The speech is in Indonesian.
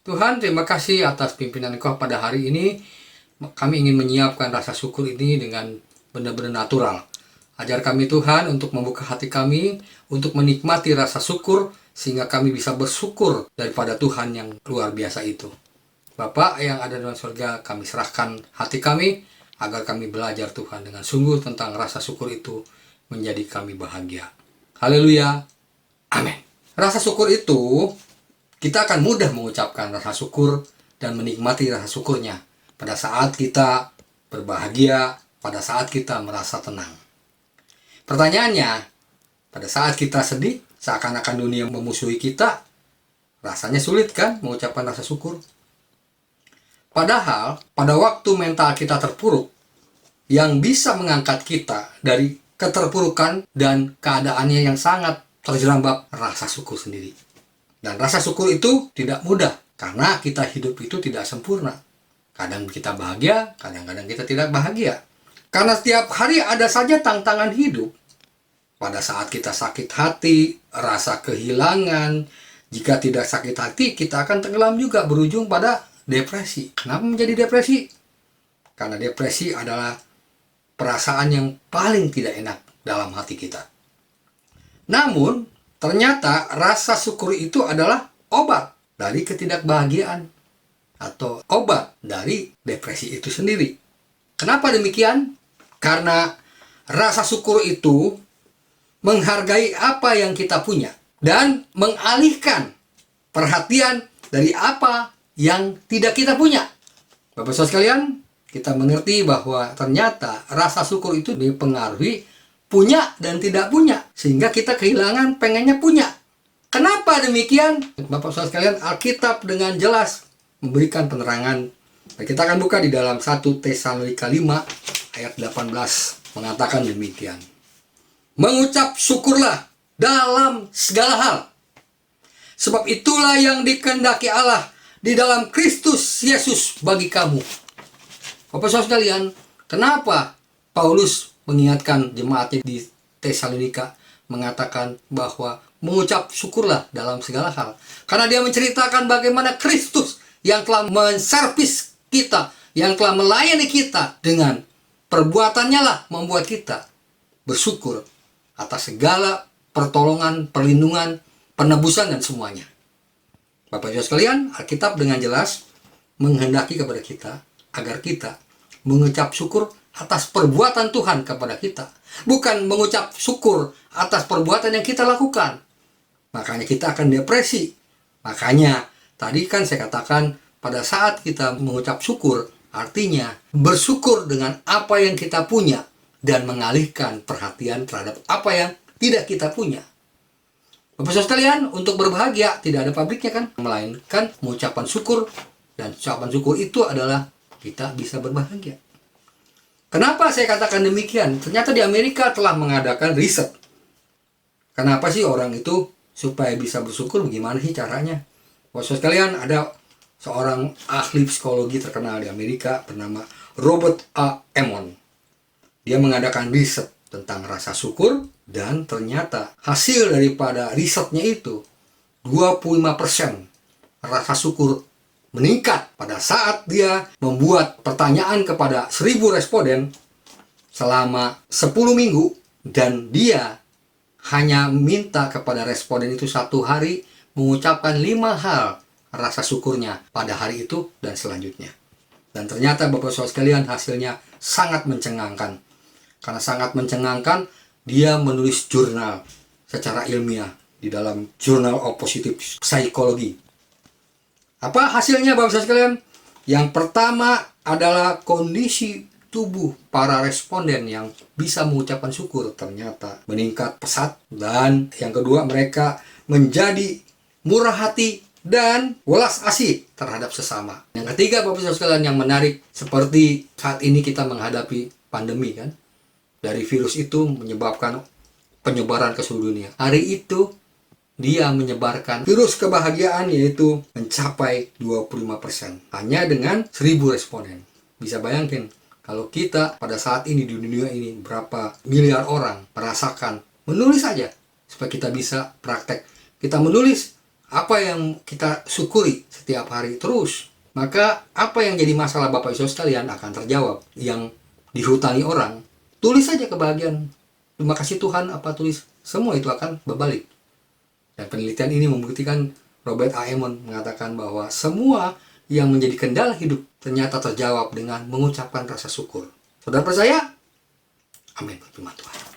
Tuhan, terima kasih atas pimpinan Engkau pada hari ini. Kami ingin menyiapkan rasa syukur ini dengan benar-benar natural. Ajar kami Tuhan untuk membuka hati kami, untuk menikmati rasa syukur, sehingga kami bisa bersyukur daripada Tuhan yang luar biasa itu. Bapak yang ada dalam surga, kami serahkan hati kami, agar kami belajar Tuhan dengan sungguh tentang rasa syukur itu menjadi kami bahagia. Haleluya. Amin. Rasa syukur itu, kita akan mudah mengucapkan rasa syukur dan menikmati rasa syukurnya pada saat kita berbahagia, pada saat kita merasa tenang. Pertanyaannya, pada saat kita sedih, seakan-akan dunia memusuhi kita, rasanya sulit kan mengucapkan rasa syukur? Padahal, pada waktu mental kita terpuruk, yang bisa mengangkat kita dari keterpurukan dan keadaannya yang sangat terjerambab, rasa syukur sendiri. Dan rasa syukur itu tidak mudah, karena kita hidup itu tidak sempurna. Kadang kita bahagia, kadang-kadang kita tidak bahagia. Karena setiap hari ada saja tantangan hidup. Pada saat kita sakit hati, rasa kehilangan, jika tidak sakit hati, kita akan tenggelam juga, berujung pada depresi. Kenapa menjadi depresi? Karena depresi adalah perasaan yang paling tidak enak dalam hati kita. Namun, ternyata rasa syukur itu adalah obat dari ketidakbahagiaan atau obat dari depresi itu sendiri. Kenapa demikian? Karena rasa syukur itu menghargai apa yang kita punya dan mengalihkan perhatian dari apa yang tidak kita punya. Bapak Saudara sekalian, kita mengerti bahwa ternyata rasa syukur itu dipengaruhi punya dan tidak punya, sehingga kita kehilangan pengennya punya. Kenapa demikian? Bapak Saudara sekalian, Alkitab dengan jelas memberikan penerangan. Kita akan buka di dalam 1 Tesalonika 5 ayat 18 mengatakan demikian. Mengucap syukurlah dalam segala hal, sebab itulah yang dikehendaki Allah di dalam Kristus Yesus bagi kamu. Bapak Saudara sekalian, kenapa Paulus mengingatkan jemaatnya di Tesalonika mengatakan bahwa mengucap syukurlah dalam segala hal? Karena dia menceritakan bagaimana Kristus yang telah menservis kita, yang telah melayani kita dengan perbuatannya lah membuat kita bersyukur atas segala pertolongan, perlindungan, penebusan dan semuanya. Bapak Ibu sekalian, Alkitab dengan jelas menghendaki kepada kita agar kita mengucap syukur atas perbuatan Tuhan kepada kita, bukan mengucap syukur atas perbuatan yang kita lakukan. Makanya kita akan depresi. Makanya tadi kan saya katakan, pada saat kita mengucap syukur, artinya bersyukur dengan apa yang kita punya dan mengalihkan perhatian terhadap apa yang tidak kita punya. Bapak Saudara sekalian, untuk berbahagia tidak ada pabriknya kan, melainkan mengucapkan syukur, dan ucapan syukur itu adalah kita bisa berbahagia. Kenapa saya katakan demikian? Ternyata di Amerika telah mengadakan riset. Kenapa sih orang itu supaya bisa bersyukur, bagaimana sih caranya? Bapak Saudara sekalian, ada seorang ahli psikologi terkenal di Amerika bernama Robert A. Emmons. Dia mengadakan riset tentang rasa syukur, dan ternyata hasil daripada risetnya itu 25% rasa syukur meningkat pada saat dia membuat pertanyaan kepada 1000 responden selama 10 minggu, dan dia hanya minta kepada responden itu satu hari mengucapkan 5 hal rasa syukurnya pada hari itu dan selanjutnya. Dan ternyata Bapak Saudara sekalian, hasilnya sangat mencengangkan. Karena sangat mencengangkan, dia menulis jurnal secara ilmiah di dalam Journal of Positive Psychology. Apa hasilnya Bapak Saudara sekalian? Yang pertama adalah kondisi tubuh para responden yang bisa mengucapkan syukur ternyata meningkat pesat. Dan yang kedua, mereka menjadi murah hati dan welas asih terhadap sesama. Yang ketiga Bapak Saudara sekalian, yang menarik, seperti saat ini kita menghadapi pandemi kan, dari virus itu menyebabkan penyebaran ke seluruh dunia. Hari itu dia menyebarkan virus kebahagiaan, yaitu mencapai 25% hanya dengan 1000 responden. Bisa bayangkan kalau kita pada saat ini di dunia ini berapa miliar orang merasakan. Menulis saja supaya kita bisa praktek. Kita menulis apa yang kita syukuri setiap hari terus, maka apa yang jadi masalah Bapak Ibu sekalian akan terjawab. Yang dihutangi orang, tulis saja kebahagiaan, terima kasih Tuhan, apa tulis, semua itu akan berbalik. Dan penelitian ini membuktikan, Robert A. Emmons mengatakan bahwa semua yang menjadi kendala hidup ternyata terjawab dengan mengucapkan rasa syukur. Saudara percaya? Amin. Firman Tuhan.